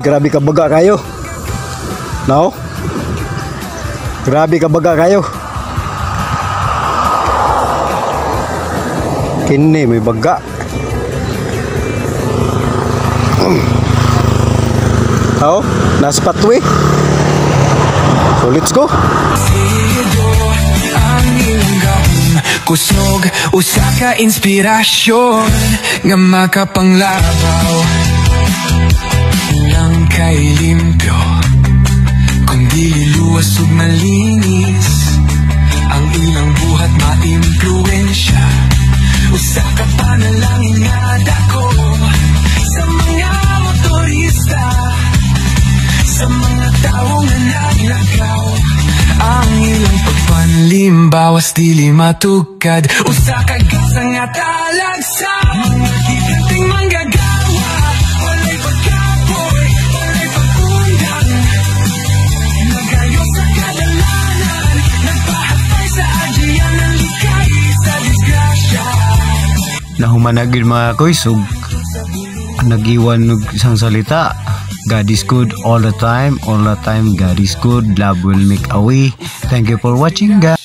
Grabe ka baga kayo. No? Grabe ka baga kayo. Kini may baga. Oh, nasa patwi. So let's go. Kusnog, usa ka inspirasyon nga makapanglabaw. Lang kay limpyo, kundi luwas ug malinis. Ang ilang buhat maimpluwensya. Usa ka panalangin nga dako sa mga motorista, sa mga tao nga naglakaw. Ang ilang pagpanlimbawas dili matukad. Usa ka gasa nga talagsa, mga giganting manggagawa. Walay pagkapoy, walay pagundang. Nagayo sa kadalanan, nagpahatay sa adyan ng likay sa disgrasya. Nahumanagin mga koysog, nagiwan ng isang salita. God is good all the time, God is good. Love will make a way. Thank you for watching, guys.